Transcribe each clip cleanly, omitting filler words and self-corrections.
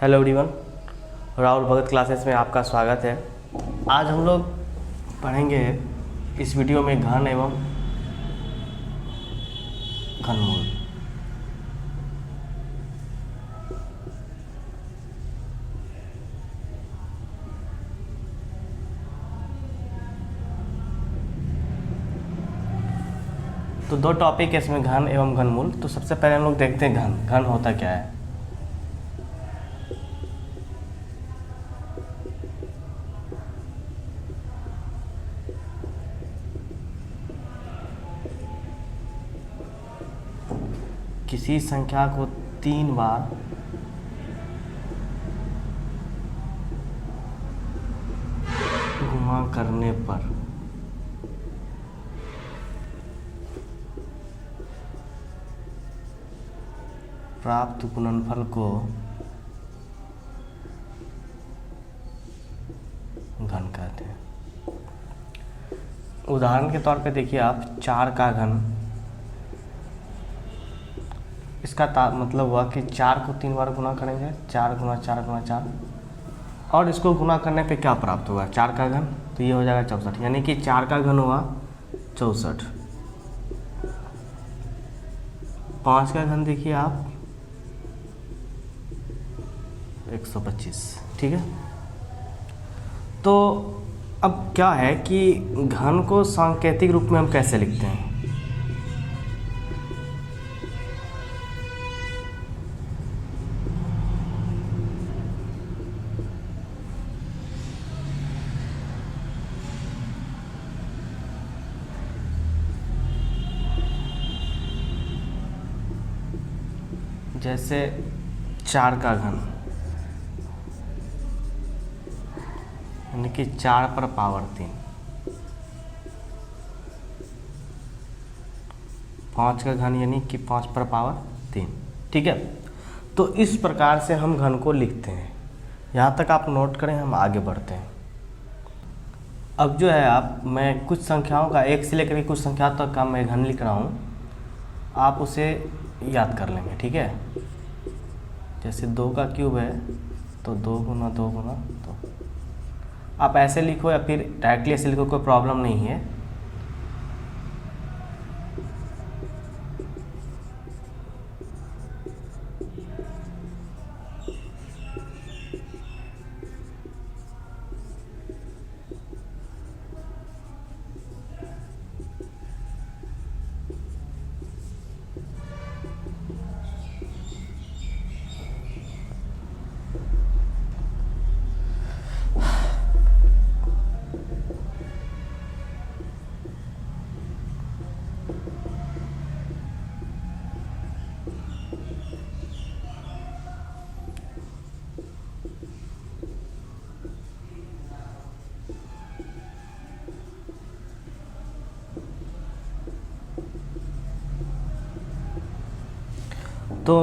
Hello everyone, Rahul भगत classes में आपका स्वागत है। आज हम लोग पढ़ेंगे इस वीडियो में घन एवं घनमूल। तो दो टॉपिक है इसमें, घन एवं घनमूल। तो सबसे पहले हम लोग देखते हैं घन। घन होता क्या है। किसी संख्या को 3 बार गुणा करने पर प्राप्त गुणनफल को घन कहते हैं। उदाहरण के तौर पे देखिए आप 4 का घन, इसका मतलब हुआ कि 4 को 3 बार गुना करेंगे, 4 गुना 4 गुना 4, और इसको गुना करने पे क्या प्राप्त होगा, 4 का घन, तो ये हो जाएगा 64। यानी कि 4 का घन हुआ 64। 5 का घन देखिए आप 125। ठीक है। तो अब क्या है कि घन को सांकेतिक रूप में हम कैसे लिखते हैं। जैसे 4 का घन यानी कि 4 पर पावर 3। 5 का घन यानी कि 5 पर पावर 3। ठीक है। तो इस प्रकार से हम घन को लिखते हैं। यहाँ तक आप नोट करें, हम आगे बढ़ते हैं। अब जो है मैं कुछ संख्याओं का, 1 से लेकर के कुछ संख्या तक का मैं घन लिख रहा हूँ, आप उसे याद कर लेंगे। ठीक है। जैसे 2 का क्यूब है तो 2 गुना 2 गुना 2। आप ऐसे लिखो या फिर डायरेक्टली ऐसे लिखो, कोई प्रॉब्लम नहीं है। तो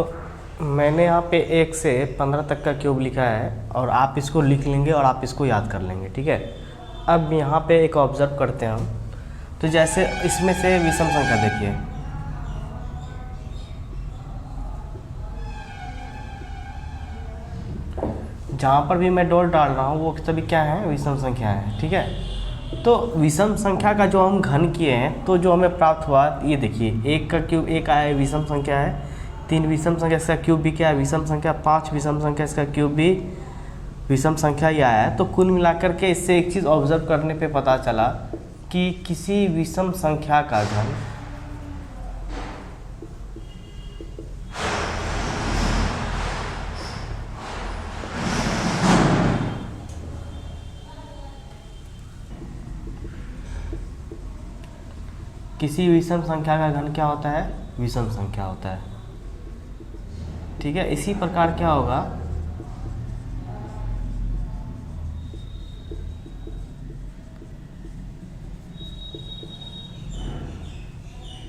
मैंने यहाँ पे 1 से 15 तक का क्यूब लिखा है, और आप इसको लिख लेंगे और आप इसको याद कर लेंगे। ठीक है। अब यहाँ पे एक ऑब्जर्व करते हैं हम। तो जैसे इसमें से विषम संख्या देखिए, जहाँ पर भी मैं डॉट डाल रहा हूँ वो सभी क्या है, विषम संख्या है। ठीक है। तो विषम संख्या का जो हम घन किए हैं, तो जो हमें प्राप्त हुआ, ये देखिए 1 का क्यूब 1 आया है, विषम संख्या है। 3 विषम संख्या, इसका क्यूब भी क्या है, विषम संख्या। 5 विषम संख्या, इसका क्यूब भी विषम संख्या ही आया है। तो कुल मिलाकर के इससे एक चीज़ ऑब्जर्व करने पे पता चला कि किसी विषम संख्या का घन किसी विषम संख्या का घन क्या होता है, विषम संख्या होता है। ठीक है। इसी प्रकार क्या होगा,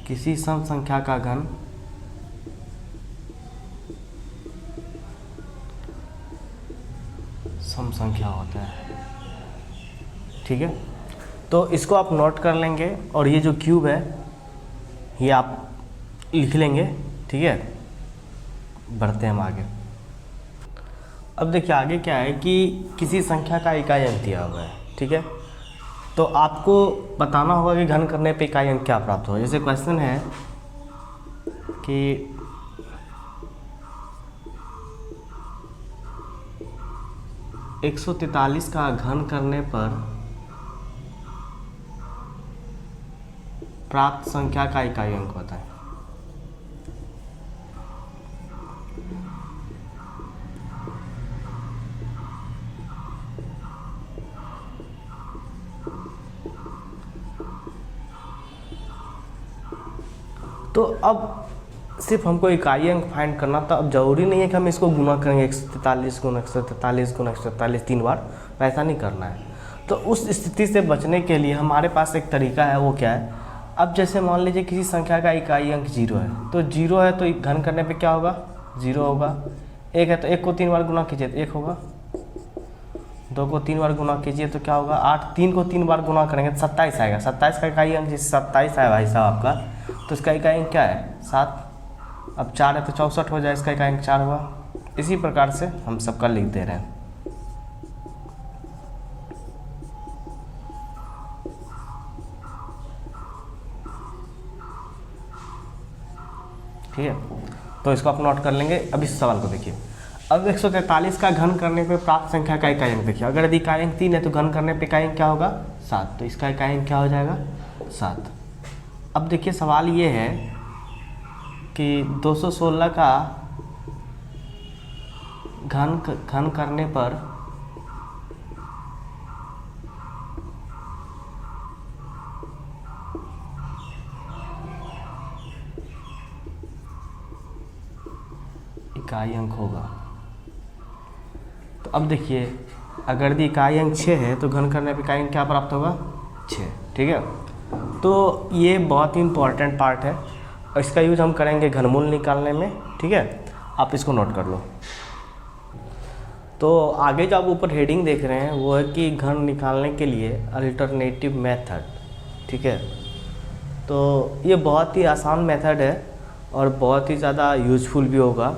किसी सम संख्या का घन सम संख्या होता है। ठीक है। तो इसको आप नोट कर लेंगे, और ये जो क्यूब है ये आप लिख लेंगे। ठीक है। बढ़ते हैं हम आगे। अब देखिए आगे क्या है कि किसी संख्या का इकाई अंक दिया हुआ है, ठीक है। तो आपको बताना होगा कि घन करने पे इकाई अंक क्या प्राप्त होगा। जैसे क्वेश्चन है कि 143 का घन करने पर प्राप्त संख्या का इकाई अंक बताएं। तो अब सिर्फ हमको इकाई अंक फाइंड करना था। अब जरूरी नहीं है कि हम इसको गुना करेंगे 143 गुना 143 गुना 143 3 बार, वैसा नहीं करना है। तो उस स्थिति से बचने के लिए हमारे पास एक तरीका है, वो क्या है। अब जैसे मान लीजिए किसी संख्या का इकाई अंक 0 है, तो 0 है तो घन करने पे क्या होगा, 0 होगा। 1 है तो 1 को 3 बार गुना कीजिए तो 1 होगा। 2 को 3 बार गुना कीजिए तो क्या होगा 8। 3 को 3 बार गुना करेंगे तो 27 आएगा। 27 का इकाई अंक जैसे 27 है भाई साहब आपका, तो इसका इकाई अंक क्या है 7। अब 4 है तो 64 हो जाए, इसका इकाई अंक 4 हुआ। इसी प्रकार से हम सबका लिख दे रहे हैं। ठीक है, तो इसको आप नोट कर लेंगे। अब इस सवाल को देखिए। अब 143 का घन करने पे प्राप्त संख्या का इकाई अंक देखिए। अगर यदि इकाई अंक 3 है तो घन करने पे इकाई अंक क्या होगा 7, तो इसका इकाई अंक क्या हो जाएगा 7। अब देखिए सवाल ये है कि 216 का घन करने पर इकाई अंक होगा। तो अब देखिए अगर यदि इकाई अंक 6 है तो घन करने पर इकाई अंक क्या प्राप्त होगा 6। ठीक है, तो ये बहुत ही इम्पोर्टेंट पार्ट है और इसका यूज हम करेंगे घनमूल निकालने में। ठीक है, आप इसको नोट कर लो। तो आगे जो आप ऊपर हेडिंग देख रहे हैं वो है कि घन निकालने के लिए अल्टरनेटिव मेथड। ठीक है, तो ये बहुत ही आसान मेथड है और बहुत ही ज़्यादा यूजफुल भी होगा।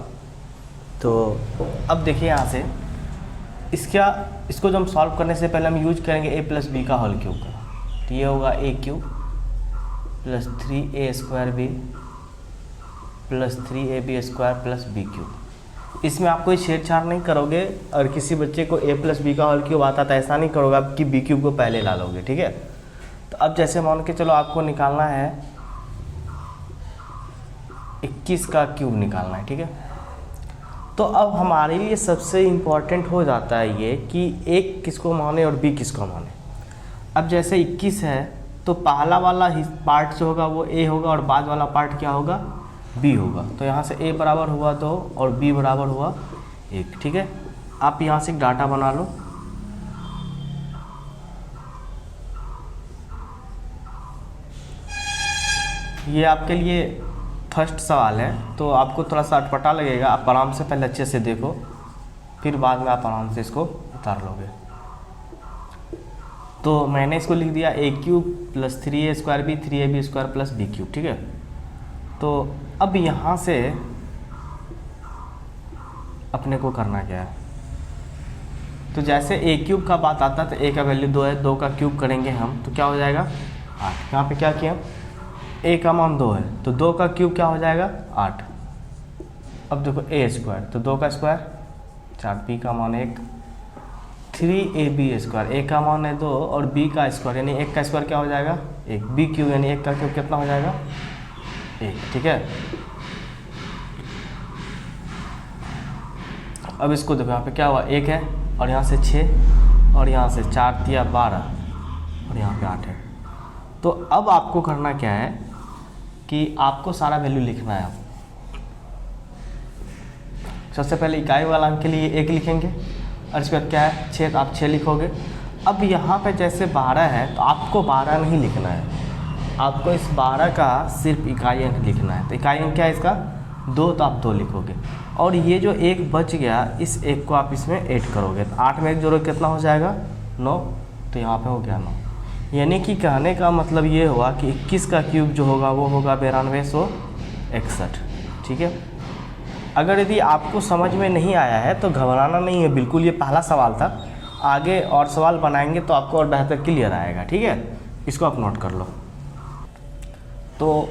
तो अब देखिए यहाँ से इसको जो हम सॉल्व करने से पहले हम यूज करेंगे a + b का होल क्यूब का। तो ये होगा a³ + 3a² + 3ab² + b³। इसमें आप कोई छेड़छाड़ नहीं करोगे और किसी बच्चे को a + b का होल क्यूब आता था ऐसा नहीं करोगे आप कि b³ को पहले ला लोगे। ठीक है, तो अब जैसे मान के चलो आपको निकालना है 21 का क्यूब निकालना है। ठीक है, तो अब हमारे लिए सबसे इम्पॉर्टेंट हो जाता है ये कि एक किसको माने और b किसको माने। अब जैसे 21 है तो पहला वाला पार्ट जो होगा वो a होगा और बाद वाला पार्ट क्या होगा b होगा। तो यहाँ से a बराबर हुआ 2 और b बराबर हुआ 1। ठीक है, आप यहाँ से एक डाटा बना लो। ये आपके लिए फर्स्ट सवाल है तो आपको थोड़ा सा अटपटा लगेगा। आप आराम से पहले अच्छे से देखो, फिर बाद में आप आराम से इसको उतार लोगे। तो मैंने इसको लिख दिया a³ + 3a² 3ab² + b³। ठीक है, तो अब यहाँ से अपने को करना क्या है। तो जैसे a³ का बात आता है तो a का वैल्यू 2 है, 2 का क्यूब करेंगे हम तो क्या हो जाएगा 8। यहाँ पे क्या किया a का मान 2 है तो 2 का क्यूब क्या हो जाएगा 8। अब देखो a² तो 2 का स्क्वायर 4, b का मान 1, 3ab²। a का मान है 2 और b का स्क्वायर यानी 1 का स्क्वायर क्या हो जाएगा 1, b³ यानी 1 का क्यूब कितना हो जाएगा 1। ठीक है, अब इसको देखो यहाँ पे क्या हुआ 1 है और यहाँ से 6 और यहाँ से 4 × 12 और यहाँ पे 8 है। तो अब आपको करना क्या है कि आपको सारा वैल्यू लिखना है। सबसे पहले इकाई वाला अंक के लिए 1 लिखेंगे और इसके बाद क्या है 6, तो आप 6 लिखोगे। अब यहाँ पे जैसे 12 है तो आपको 12 नहीं लिखना है, आपको इस 12 का सिर्फ इकाई अंक लिखना है। तो इकाई अंक क्या है इसका 2, तो आप 2 लिखोगे और ये जो 1 बच गया इस 1 को आप इसमें ऐड करोगे तो 8 में 1 जोड़ो कितना हो जाएगा 9। तो यहाँ पे हो गया 9। यानी कि कहने का मतलब ये हुआ कि 21 का क्यूब जो होगा वो होगा 9261। ठीक है, अगर यदि आपको समझ में नहीं आया है तो घबराना नहीं है बिल्कुल, ये पहला सवाल था। आगे और सवाल बनाएंगे तो आपको और बेहतर क्लियर आएगा, ठीक है। इसको आप नोट कर लो। तो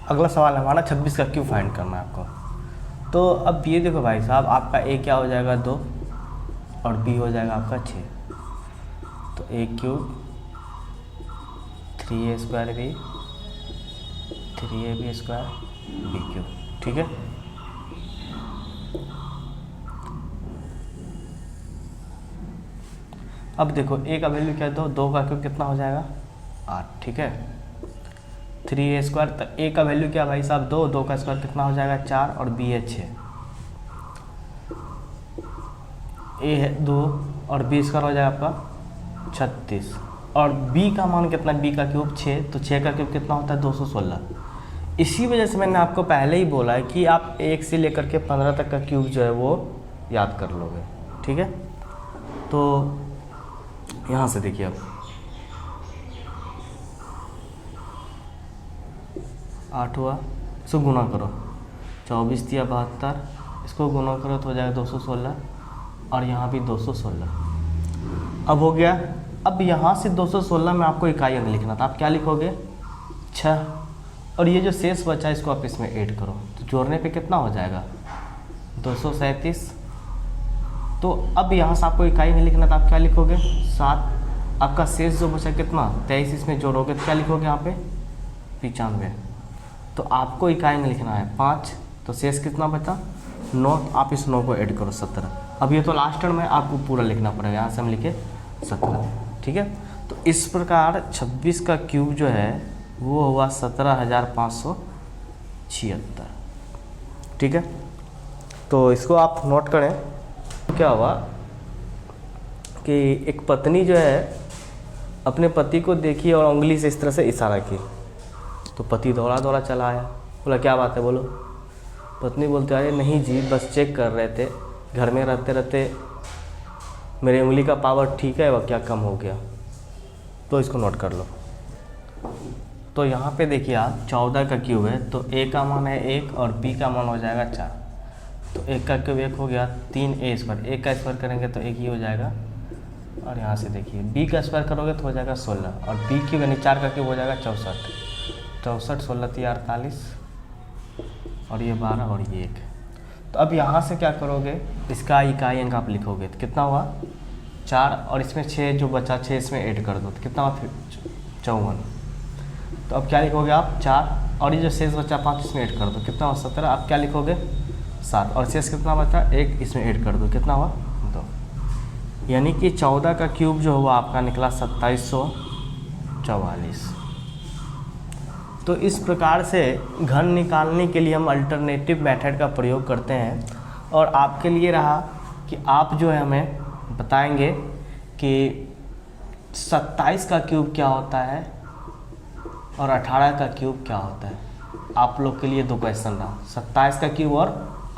अगला सवाल है हमारा 26 का क्यूब फाइंड करना है आपको। तो अब ये देखो भाई साहब, आपका ए क्या हो जाएगा 2 और बी हो जाएगा आपका 6। तो a cube 3a² b 3ab² b cube, ठीक है। अब देखो ए का वैल्यू क्या है 2 का क्यूब कितना हो जाएगा 8, ठीक है। 3a², तो ए का वैल्यू क्या भाई साहब 2 का स्क्वायर कितना हो जाएगा 4 और बी है 6। ए है 2 और बी स्क्वायर हो जाएगा आपका 36 और बी का मान कितना, बी का क्यूब 6, तो 6 का क्यूब कितना होता है 216। इसी वजह से मैंने आपको पहले ही बोला है कि आप 1 से लेकर के 15 तक का क्यूब जो है वो याद कर लोगे, ठीक है। तो यहाँ से देखिए अब 8 हुआ, इसको गुना करो 24 दिया 72, इसको गुना करो तो हो जाएगा 216 और यहाँ भी 216। अब हो गया। अब यहाँ से 216 में आपको इकाई अंक लिखना था, आप क्या लिखोगे 6 और ये जो शेष बचा इसको आप इसमें ऐड करो तो जोड़ने पे कितना हो जाएगा 237। तो अब यहाँ से आपको इकाई नहीं लिखना था, आप क्या लिखोगे 7। आपका शेष जो बचा कितना 23, इसमें जोड़ोगे तो क्या लिखोगे यहाँ पे 95। तो आपको इकाई में लिखना है 5, तो शेष कितना बचा 9, आप इस 9 को ऐड करो 17। अब ये तो लास्ट टर्म है, आपको पूरा लिखना पड़ेगा, यहाँ से हम लिखे 17, ठीक है। तो इस प्रकार 26 का क्यूब जो है वो हुआ 17,576, ठीक है। तो इसको आप नोट करें। क्या हुआ कि एक पत्नी जो है अपने पति को देखी और उंगली से इस तरह से इशारा की, तो पति दौड़ा दौड़ा चला आया, बोला क्या बात है बोलो। पत्नी बोलते अरे नहीं जी बस चेक कर रहे थे, घर में रहते रहते मेरी उंगली का पावर ठीक है वह क्या कम हो गया। तो इसको नोट कर लो। तो यहाँ पे देखिए आप 14 का क्यूब है तो ए का मान है 1 और बी का मान हो जाएगा 4। तो 1 का क्यूब 1 हो गया 3a², 1 का स्क्वायर करेंगे तो 1 ही हो जाएगा। और यहाँ से देखिए बी का स्क्वायर करोगे तो हो जाएगा 16 और बी क्यूब यानी 4 का क्यूब हो जाएगा 64। 64 16 48 और ये 12 और ये 1। तो अब यहाँ से क्या करोगे, इसका इकाई अंक आप लिखोगे तो कितना हुआ 4 और इसमें 6 जो बचा 6 इसमें ऐड कर दो तो कितना हुआ 54। तो अब क्या लिखोगे आप 4 और ये जो शेष बचा 5 इसमें ऐड कर दो कितना हुआ 17। आप क्या लिखोगे 7 और शेष कितना बचा 1 इसमें ऐड कर दो कितना हुआ 2। यानी कि 14 का क्यूब जो हुआ आपका निकला 2744। तो इस प्रकार से घन निकालने के लिए हम अल्टरनेटिव मेथड का प्रयोग करते हैं। और आपके लिए रहा कि आप जो है हमें बताएंगे कि 27 का क्यूब क्या होता है और 18 का क्यूब क्या होता है। आप लोग के लिए 2 क्वेश्चन रहा, 27 का क्यूब और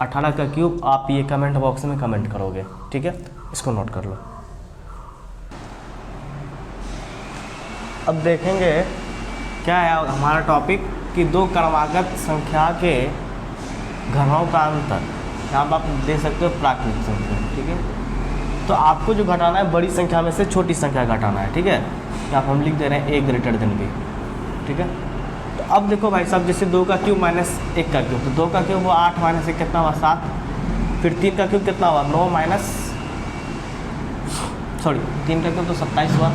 18 का क्यूब। आप ये कमेंट बॉक्स में कमेंट करोगे, ठीक है। इसको नोट कर लो। अब देखेंगे क्या है हमारा टॉपिक कि 2 क्रमागत संख्या के घनों का अंतर। यहाँ पर आप देख सकते हो प्राकृतिक संख्या, ठीक है। तो आपको जो घटाना है बड़ी संख्या में से छोटी संख्या घटाना है, ठीक है। यहाँ पर हम लिख दे रहे हैं a ग्रेटर देन b, ठीक है। तो अब देखो भाई साहब जैसे 2 का क्यूब माइनस 1 का क्यूब, तो 2 का क्यूब हुआ 8 माइनस 1 कितना हुआ 7। फिर 3 का क्यूब कितना हुआ 9 माइनस 3 का क्यूब तो 27 हुआ,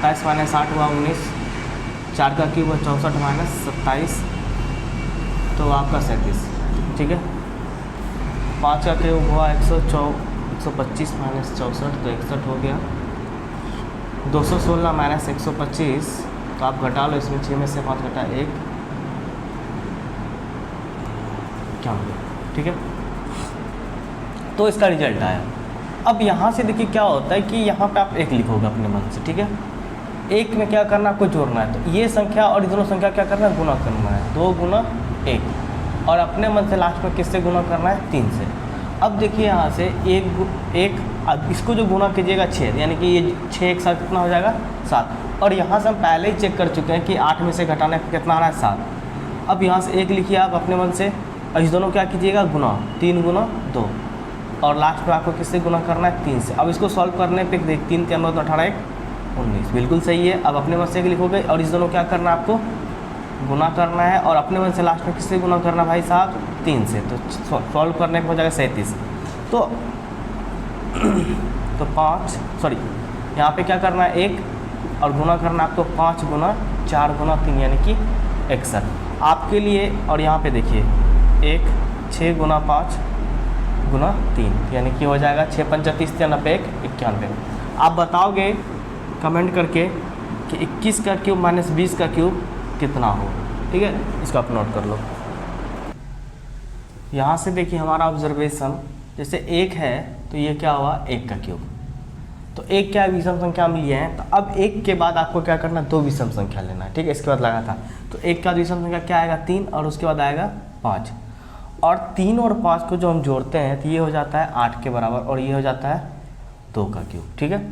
27 माइनस 8 हुआ 19। 4 का क्यूब हुआ 64 माइनस 27 तो आपका 37, ठीक है। 5 का क्यूब हुआ 125 माइनस 64 तो 61 हो गया। 216 माइनस 125 तो आप घटा लो, इसमें 6 में से 5 घटा 1 क्या हो गया, ठीक है। तो इसका रिजल्ट आया। अब यहाँ से देखिए क्या होता है कि यहाँ पे आप 1 लिखोगे अपने मन से, ठीक है। 1 में क्या करना है आपको जोड़ना है, तो ये संख्या और ये दोनों संख्या क्या करना है गुना करना है, 2 गुना 1 और अपने मन से लास्ट में किससे गुना करना है 3 से। अब देखिए यहाँ से 1 अब इसको जो गुना कीजिएगा 6 यानी कि ये 6 एक साथ कितना हो जाएगा 7। और यहाँ से हम पहले ही चेक कर चुके हैं कि 8 में से घटाना कितना आ रहा है 7। अब यहाँ से 1 लिखिए आप अपने मन से और इस दोनों क्या कीजिएगा, गुना, 3 गुना 2, और लास्ट में आपको किससे गुना करना है, 3 से। अब इसको सॉल्व करने पे देख 3 3 तो 18 1 19, बिल्कुल सही है। अब अपने मन से लिखोगे और इस दोनों क्या करना है, आपको गुना करना है, और अपने मन से लास्ट में किससे गुना करना भाई साहब, 3 से। तो सॉल्व करने पे हो जाएगा 37। तो 5 सॉरी यहाँ पे क्या करना है 1, और गुना करना है आपको 5 गुना 4 गुना 3 यानी कि 61 आपके लिए। और यहाँ पे देखिए 1 6 गुना 5 गुना 3 यानी कि हो जाएगा 6 5 30 93 91। आप बताओगे कमेंट करके कि 21 का क्यूब माइनस 20 का क्यूब कितना हो, ठीक है, इसको आप नोट कर लो। यहाँ से देखिए हमारा ऑब्जर्वेशन, जैसे 1 है तो ये क्या हुआ 1 का क्यूब, तो 1 क्या विषम संख्या मिली है, तो अब 1 के बाद आपको क्या करना है 2 विषम संख्या लेना है, ठीक है। इसके बाद लगा था तो 1 का विषम संख्या क्या आएगा 3, और उसके बाद आएगा 5, और 3 और 5 को जो हम जोड़ते हैं तो ये हो जाता है 8 के बराबर, और ये हो जाता है 2 का क्यूब, ठीक है।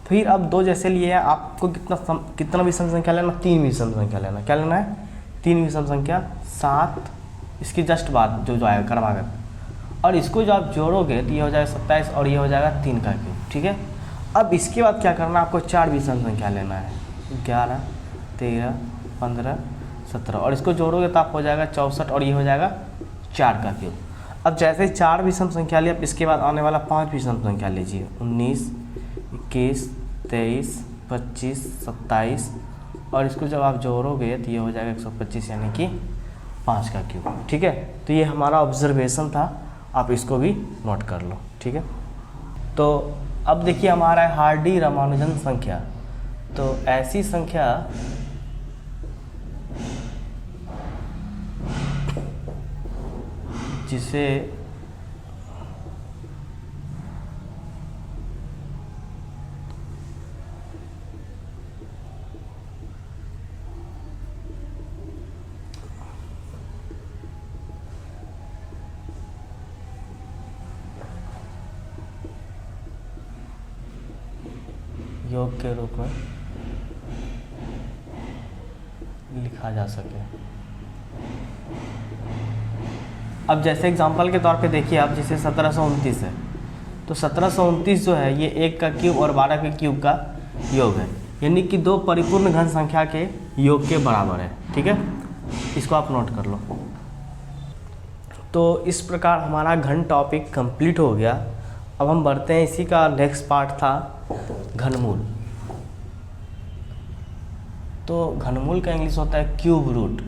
फिर अब 2 जैसे लिए हैं, आपको कितना विषम संख्या लेना, 3 विषम संख्या लेना। क्या लेना है 3 विषम संख्या, 7 इसकी जस्ट बाद जो आएगा क्रमागत, और इसको जो आप जोड़ोगे तो ये हो जाएगा 27, और ये हो जाएगा 3 का क्यूब, ठीक है। अब इसके बाद क्या करना है, आपको 4 विषम संख्या लेना है, 11 13 15 17, और इसको जोड़ोगे तो आप हो जाएगा 64, और ये हो जाएगा 4 का क्यूब। अब जैसे 4 विषम संख्या लिया, अब इसके बाद आने वाला 5 विषम संख्या लीजिए, 19 21 23 25 27, और इसको जब आप जोड़ोगे तो ये हो जाएगा 125 यानी कि 5 का क्यूब, ठीक है। तो ये हमारा ऑब्जर्वेशन था, आप इसको भी नोट कर लो, ठीक है। तो अब देखिए हमारा है हार्डी रामानुजन संख्या। तो ऐसी संख्या जिसे योग के रूप में लिखा जा सके। अब जैसे एग्जांपल के तौर पे देखिए आप, जैसे 1729 है, तो 1729 जो है ये 1 का क्यूब और 12 के क्यूब का योग है, यानी कि 2 परिपूर्ण घन संख्या के योग के बराबर है, ठीक है। इसको आप नोट कर लो। तो इस प्रकार हमारा घन टॉपिक कंप्लीट हो गया। अब हम बढ़ते हैं, इसी का नेक्स्ट पार्ट था घनमूल। तो घनमूल का इंग्लिश होता है क्यूब रूट।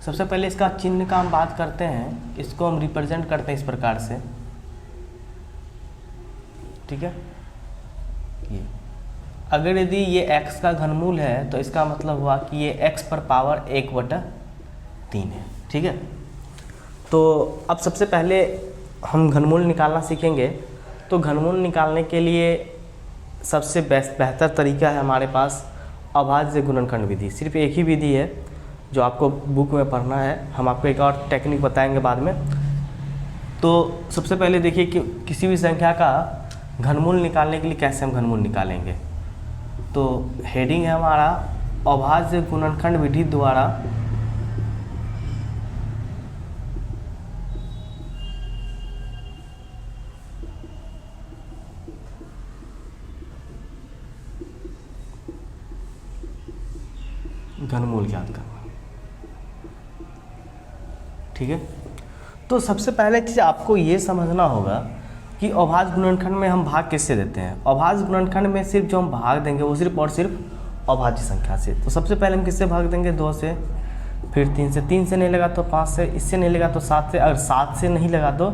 सबसे पहले इसका चिन्ह का हम बात करते हैं, इसको हम रिप्रेजेंट करते हैं इस प्रकार से, ठीक है। ये अगर यदि ये x का घनमूल है तो इसका मतलब हुआ कि ये x पर पावर 1/3 है, ठीक है। तो अब सबसे पहले हम घनमूल निकालना सीखेंगे। तो घनमूल निकालने के लिए सबसे बेहतर तरीका है हमारे पास अभाज्य गुणनखंड विधि। सिर्फ एक ही विधि है जो आपको बुक में पढ़ना है, हम आपको एक और टेक्निक बताएंगे बाद में। तो सबसे पहले देखिए कि किसी भी संख्या का घनमूल निकालने के लिए कैसे हम घनमूल निकालेंगे। तो हेडिंग है हमारा अभाज्य गुणनखंड विधि द्वारा घनमूल ज्ञात करना, ठीक है। तो सबसे पहले चीज़ आपको ये समझना होगा कि अभाज्य गुणनखंड में हम भाग किससे देते हैं। अभाज्य गुणनखंड में सिर्फ जो हम भाग देंगे वो सिर्फ और सिर्फ अभाज्य संख्या से। तो सबसे पहले हम किससे भाग देंगे, 2 से, फिर 3 से, 3 से नहीं लगा तो 5 से, इससे नहीं लगा तो 7 से, अगर 7 से नहीं लगा तो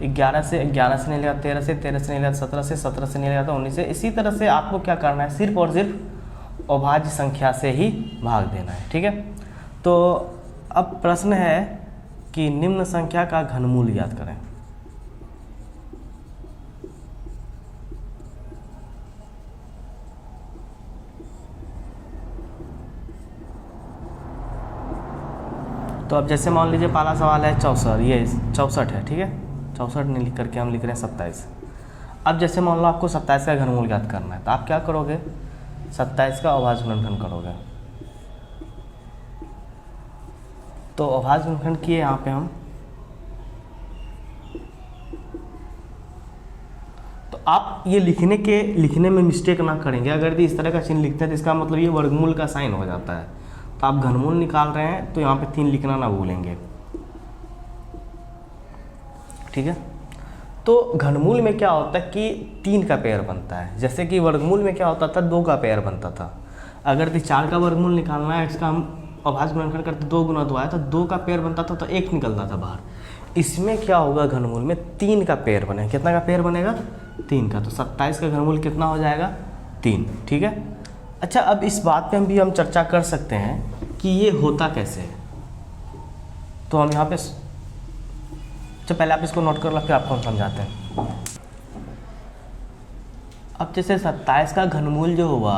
11 से, 11 से नहीं लगा 13 से, 13 से नहीं लगा 17 से, 17 से नहीं लगा तो 19 से। इसी तरह से आपको क्या करना है, सिर्फ और सिर्फ अभाज्य संख्या से ही भाग देना है, ठीक है। तो अब प्रश्न है कि निम्न संख्या का घनमूल ज्ञात करें। तो अब जैसे मान लीजिए पहला सवाल है 64, ये 64 है, ठीक है। 64 नहीं लिख करके हम लिख रहे हैं 27। अब जैसे मान लो आपको 27 का घनमूल ज्ञात करना है, तो आप क्या करोगे, 27 का अभाज्य गुणनखंड करोगे। तो अभाज्य गुणनखंड किए यहाँ पे हम, तो आप ये लिखने में मिस्टेक ना करेंगे। अगर इस तरह का चिन्ह लिखते हैं तो इसका मतलब ये वर्गमूल का साइन हो जाता है। तो आप घनमूल निकाल रहे हैं तो यहाँ पे 3 लिखना ना भूलेंगे, ठीक है। तो घनमूल में क्या होता है कि 3 का पेयर बनता है, जैसे कि वर्गमूल में क्या होता था 2 का पेयर बनता था। अगर 4 का वर्गमूल निकालना है, इसका हम अभाज्य गुणनखंड करते 2 गुना 2 आया तो 2 का पेयर बनता था तो 1 निकलता था बाहर। इसमें क्या होगा, घनमूल में 3 का पेयर बनेगा। कितना का पेयर बनेगा, 3 का। तो 27 का घनमूल कितना हो जाएगा, 3, ठीक है। अच्छा, अब इस बात पे हम चर्चा कर सकते हैं कि ये होता कैसे है। तो हम यहाँ पे, अच्छा पहले आप इसको नोट कर लो, फिर आपको हम समझाते हैं। अब जैसे 27 का घनमूल जो हुआ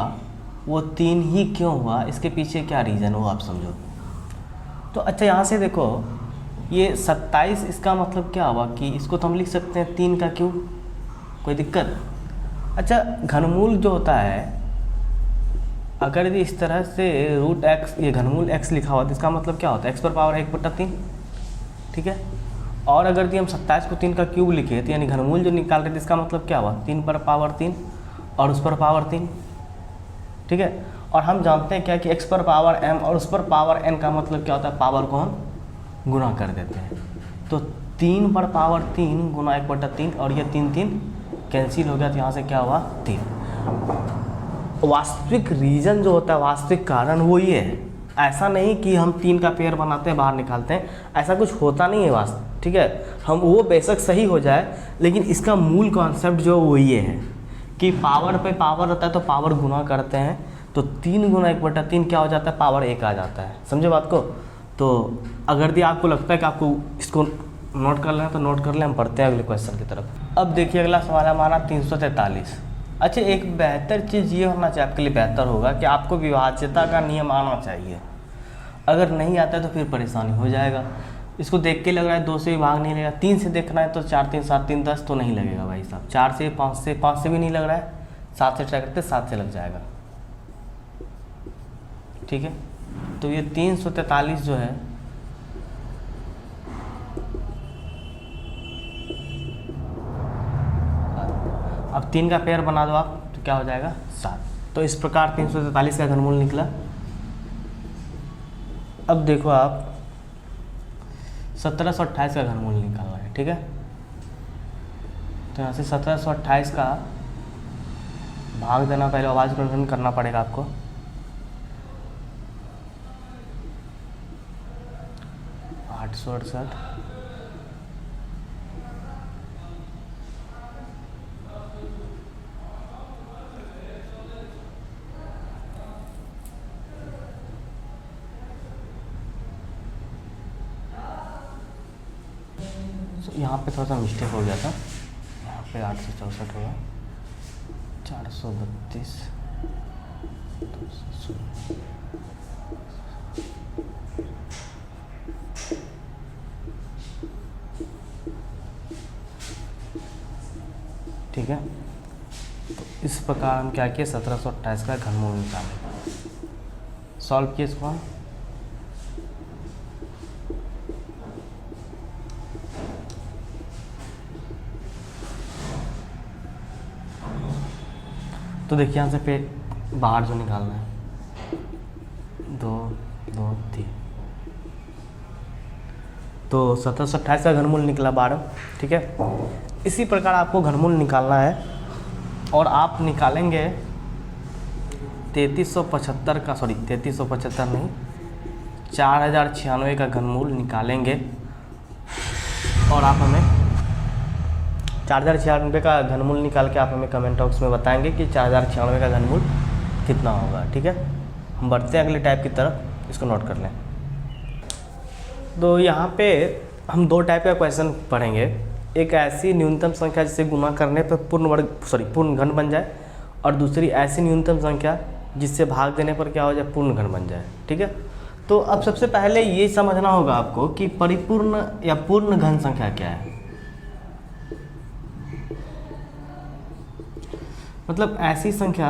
वो 3 ही क्यों हुआ, इसके पीछे क्या रीज़न हो आप समझो। तो अच्छा यहाँ से देखो, ये 27 इसका मतलब क्या हुआ कि इसको तो हम लिख सकते हैं 3 का क्यूब, कोई दिक्कत। अच्छा, घनमूल जो होता है, अगर यदि इस तरह से रूट x, ये घनमूल x लिखा हुआ तो इसका मतलब क्या होता है, x पर पावर 1/3, ठीक है। और अगर यदि हम 27 को 3 का क्यूब लिखे तो यानी घनमूल जो निकाल रहे थे इसका मतलब क्या हुआ, 3 पर पावर 3 और उस पर पावर 3, ठीक है। और हम जानते हैं क्या कि x पर पावर m और उस पर पावर n का मतलब क्या होता है, पावर को हम गुना कर देते हैं। तो 3 पर पावर 3 गुना 1/3 और ये 3 कैंसिल हो गया, तो यहाँ से क्या हुआ, 3। वास्तविक रीज़न जो होता है, वास्तविक कारण वो ये है। ऐसा नहीं कि हम 3 का पेयर बनाते हैं बाहर निकालते हैं, ऐसा कुछ होता नहीं है वास्तव, ठीक है। हम वो बेशक सही हो जाए, लेकिन इसका मूल कॉन्सेप्ट जो वो ये है कि पावर पे पावर रहता है तो पावर गुना करते हैं, तो 3 गुना 1/3 क्या हो जाता है, पावर 1 आ जाता है। समझे बात को। तो अगर भी आपको लगता है कि आपको इसको नोट कर लें तो नोट कर लें, हम पढ़ते हैं अगले क्वेश्चन की तरफ। अब देखिए अगला सवाल है हमारा 343। अच्छा, एक बेहतर चीज़ ये होना चाहिए आपके लिए, बेहतर होगा कि आपको विभाज्यता का नियम आना चाहिए। अगर नहीं आता है तो फिर परेशानी हो जाएगा। इसको देख के लग रहा है 2 से भी भाग नहीं लगेगा, 3 से देखना है तो 4 3 7 3 10 तो नहीं लगेगा भाई साहब। 4 से 5 से भी नहीं लग रहा है, 7 से ट्राई करते 7 से लग जाएगा, ठीक है। तो ये 343 जो है, अब 3 का पेयर बना दो आप तो क्या हो जाएगा, 7। तो इस प्रकार 343 का घनमूल निकला। अब देखो आप 1728 का घनमूल निकालना है, ठीक है। तो यहाँ से 1728 का भाग देना, पहले अभाज्य गुणनखंड करना पड़ेगा आपको। 868 यहाँ पे थोड़ा सा मिस्टेक हो गया था, यहाँ पे 864 होगा, 432 ठीक है। तो इस प्रकार हम क्या किए, 1728 का घनमूल निकाले, सॉल्व किए इसको हम। तो देखिए यहाँ से पेट बाहर जो निकालना है, 2 2 3, तो 1728 का घनमूल निकला 12, ठीक है। इसी प्रकार आपको घनमूल निकालना है और आप निकालेंगे 3375 का, सॉरी 3375 नहीं, 4096 का घनमूल निकालेंगे और आप हमें 4096 का घनमूल निकाल के आप हमें कमेंट बॉक्स में बताएंगे कि 4096 का घनमूल कितना होगा, ठीक है। हम बढ़ते हैं अगले टाइप की तरफ, इसको नोट कर लें। तो यहाँ पे हम 2 टाइप का क्वेश्चन पढ़ेंगे। एक ऐसी न्यूनतम संख्या जिसे गुना करने पर पूर्ण घन बन जाए, और दूसरी ऐसी न्यूनतम संख्या जिससे भाग देने पर क्या हो जाए, पूर्ण घन बन जाए, ठीक है। तो अब सबसे पहले ये समझना होगा आपको कि परिपूर्ण या पूर्ण घन संख्या क्या है। मतलब ऐसी संख्या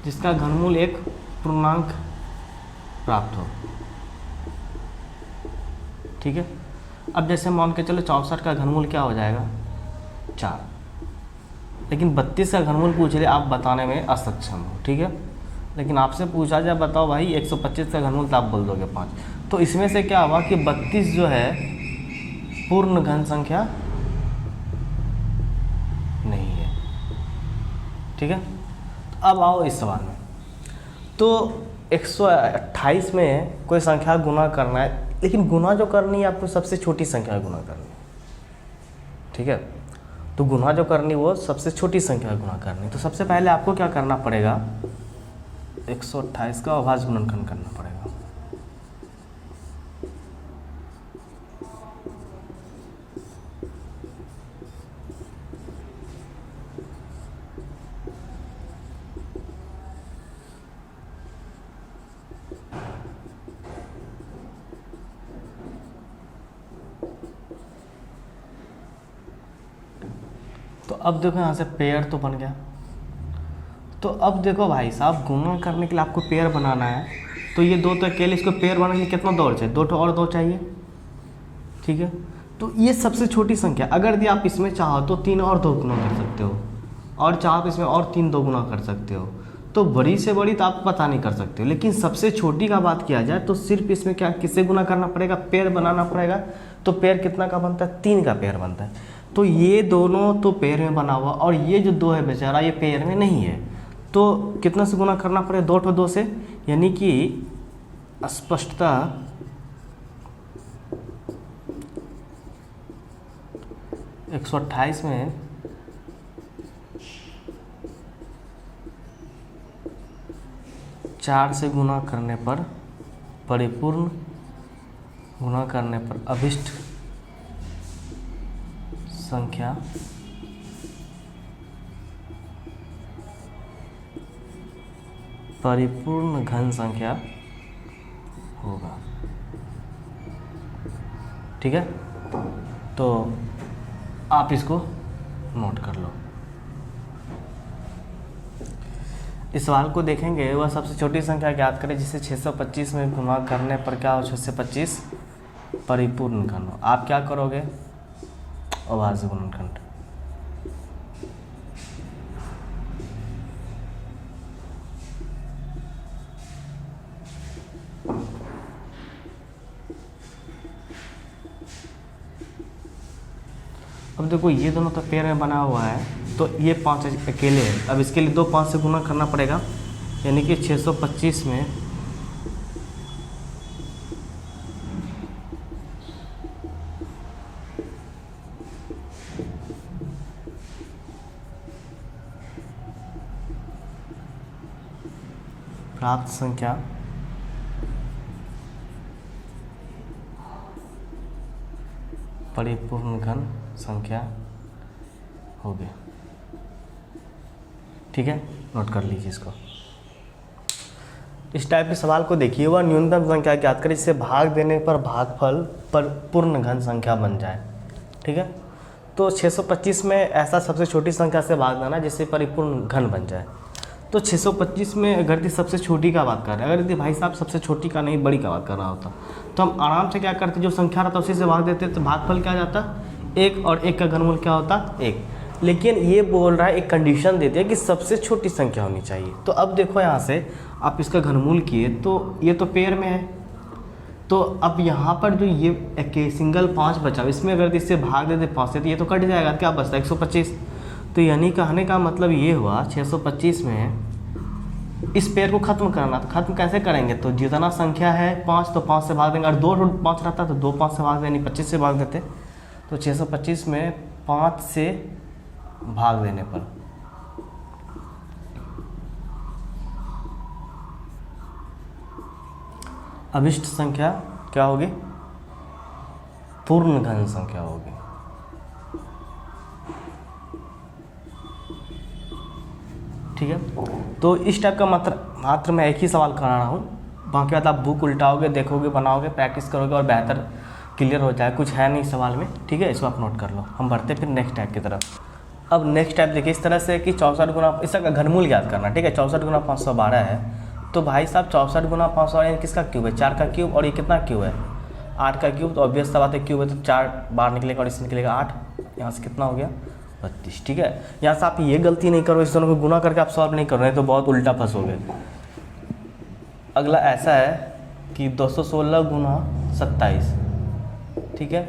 जिसका घनमूल एक पूर्णांक प्राप्त हो। ठीक है, अब जैसे मान के चलो 64 का घनमूल क्या हो जाएगा 4, लेकिन 32 का घनमूल पूछ ले, आप बताने में असक्षम हो। ठीक है, लेकिन आपसे पूछा जाए बताओ भाई 125 का घनमूल, तो आप बोल दोगे 5। तो इसमें से क्या हुआ कि 32 जो है पूर्ण घन संख्या नहीं है। ठीक है, अब आओ इस सवाल में। तो 128 में कोई संख्या गुना करना है, लेकिन गुना जो करनी है आपको सबसे छोटी संख्या गुना करनी है। ठीक है, तो गुना जो करनी वो सबसे छोटी संख्या गुना करनी। तो सबसे पहले आपको क्या करना पड़ेगा, 128 का अभाज्य गुणनखंड करना पड़ेगा। तो अब देखो यहाँ से पेयर तो बन गया। तो अब देखो भाई साहब, गुणा करने के लिए आपको पेयर बनाना है, तो ये 2 तो अकेले, इसको पेयर बनाने के लिए कितना दो और चाहिए, 2 और 2 चाहिए। ठीक है, तो ये सबसे छोटी संख्या, अगर यदि आप इसमें चाहो तो 3 और 2 गुना कर सकते हो, और चाहो तो इसमें और 3 2 गुना कर सकते हो। तो बड़ी से बड़ी तो आप पता नहीं कर सकते हो, लेकिन सबसे छोटी का बात किया जाए तो सिर्फ इसमें क्या किससे गुना करना पड़ेगा, पेयर बनाना पड़ेगा। तो पेयर कितना का बनता है, 3 का पेयर बनता है। तो ये दोनों तो पेयर में बना हुआ, और ये जो 2 है बेचारा ये पेयर में नहीं है। तो कितना से गुना करना पड़ेगा, 2 2 से, यानी कि स्पष्टता 128 में 4 से गुना करने पर परिपूर्ण, गुना करने पर अभिष्ट संख्या परिपूर्ण घन संख्या होगा। ठीक है, तो आप इसको नोट कर लो। इस सवाल को देखेंगे, वह सबसे छोटी संख्या ज्ञात करें जिसे 625 में गुणा करने पर क्या हो, 625 परिपूर्ण घन हो। आप क्या करोगे, अभाज्य गुणनखंड। अब देखो ये दोनों तो पेयर में बना हुआ है, तो ये 5 अकेले है। अब इसके लिए 2 5 से गुना करना पड़ेगा, यानी कि 625 में प्राप्त संख्या परिपूर्ण घन संख्या होगी। ठीक है, नोट कर लीजिए इसको। इस टाइप के सवाल को देखिए, वह न्यूनतम संख्या ज्ञात करें जिससे भाग देने पर भागफल पर पूर्ण घन संख्या बन जाए। ठीक है, तो 625 में ऐसा सबसे छोटी संख्या से भाग देना जिससे परिपूर्ण घन बन जाए। तो 625 में अगर यदि सबसे छोटी का बात कर रहे हैं, अगर यदि भाई साहब सबसे छोटी का नहीं बड़ी का बात कर रहा होता, तो हम आराम से क्या करते, जो संख्या रहता उसी से भाग देते, तो भागफल क्या जाता 1, और 1 का घनमूल क्या होता 1। लेकिन ये बोल रहा है, एक कंडीशन देती है कि सबसे छोटी संख्या होनी चाहिए। तो अब देखो यहाँ से आप इसका घनमूल किए, तो ये तो पेयर में है, तो अब यहाँ पर जो ये सिंगल 5 बचा, इसमें अगर इससे भाग देते 5 से, तो ये तो कट जाएगा, क्या बचता 125। तो यानी कहने का मतलब ये हुआ 625 में इस पेयर को ख़त्म करना। तो ख़त्म कैसे करेंगे, तो जितना संख्या है 5, तो 5 से भाग देंगे, और 2 5 रहता तो 2 5 से भाग देंगे, 25 से भाग देते। तो 625 में 5 से भाग देने पर अभिष्ट संख्या क्या होगी, पूर्ण घन संख्या होगी। ठीक है, तो इस टाइप का मात्र मैं एक ही सवाल करा रहा हूँ। बाकी बात आप बुक उल्टाओगे, देखोगे, बनाओगे, प्रैक्टिस करोगे और बेहतर क्लियर हो जाए। कुछ है नहीं सवाल में। ठीक है, इसको आप नोट कर लो। हम बढ़ते फिर नेक्स्ट टाइप की तरफ। अब नेक्स्ट टाइप देखिए इस तरह से कि 64 गुना, इसका घनमूल याद करना, ठीक है। 64 गुना 512 है, तो भाई साहब 64 गुना 512 किसका क्यूब है, 4 का क्यूब, और ये कितना क्यूब है, 8 का क्यूब। तो ऑब्वियस सा बात है क्यूब है तो 4 बाहर निकलेगा और इससे निकलेगा 8, यहाँ से कितना हो गया 32, ठीक है। यहाँ से आप ये गलती नहीं करो, इस दोनों को गुना करके आप सॉल्व नहीं कर रहे तो बहुत उल्टा फंसोगे। अगला ऐसा है कि 216 गुना 27, ठीक है।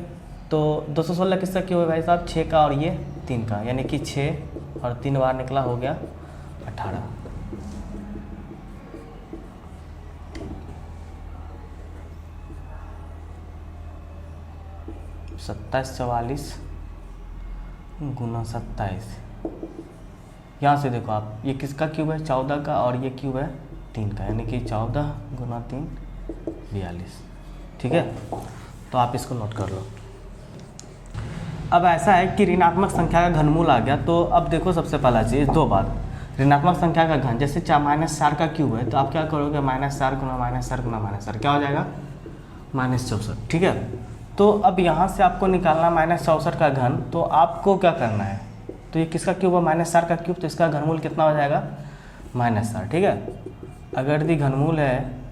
तो 216 किसका क्यूब है भाई साहब, 6 का और ये 3 का, यानी कि 6 और 3 बार निकला हो गया 18। सत्ताईस 44 गुना 27, यहाँ से देखो आप ये किसका क्यूब है, 14 का, और ये क्यूब है 3 का, यानी कि 14 गुना 3 42, ठीक है। तो आप इसको नोट कर लो। अब ऐसा है कि ऋणात्मक संख्या का घनमूल आ गया, तो अब देखो सबसे पहला चीज़, दो बात, ऋणात्मक संख्या का घन, जैसे -4 का क्यूब है तो आप क्या करोगे, -4 गुना -4 गुना -4 क्या हो जाएगा, -64, ठीक है। तो अब यहाँ से आपको निकालना -64 का घन, तो आपको क्या करना है, तो ये किसका क्यूब है, -4 का क्यूब, तो इसका घनमूल कितना हो जाएगा, -4, ठीक है। अगर यदि घनमूल है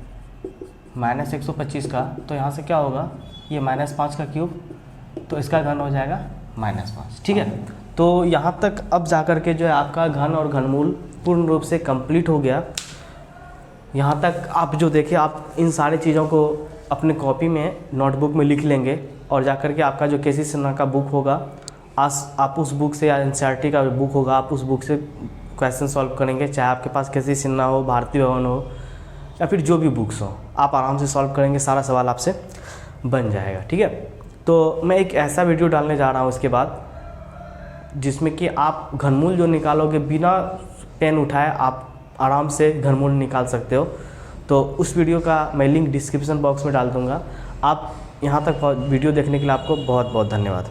-125 का, तो यहाँ से क्या होगा, ये -5 का क्यूब, तो इसका घन हो जाएगा -5, ठीक है। तो यहाँ तक अब जा कर के जो है आपका घन और घनमूल पूर्ण रूप से कंप्लीट हो गया। यहाँ तक आप जो देखें, आप इन सारी चीज़ों को अपने कॉपी में नोटबुक में लिख लेंगे, और जा कर के आपका जो केसी सिन्हा का बुक होगा, आप उस बुक से, या एनसीईआरटी का बुक होगा, आप उस बुक से क्वेश्चन सॉल्व करेंगे, चाहे आपके पास केसी सिन्हा हो, भारती भवन हो, या फिर जो भी बुक्स हो, आप आराम से सॉल्व करेंगे, सारा सवाल आपसे बन जाएगा, ठीक है। तो मैं एक ऐसा वीडियो डालने जा रहा हूँ इसके बाद, जिसमें कि आप घनमूल जो निकालोगे बिना पेन उठाए आप आराम से घनमूल निकाल सकते हो। तो उस वीडियो का मैं लिंक डिस्क्रिप्शन बॉक्स में डाल दूँगा। आप यहाँ तक वीडियो देखने के लिए आपको बहुत बहुत धन्यवाद।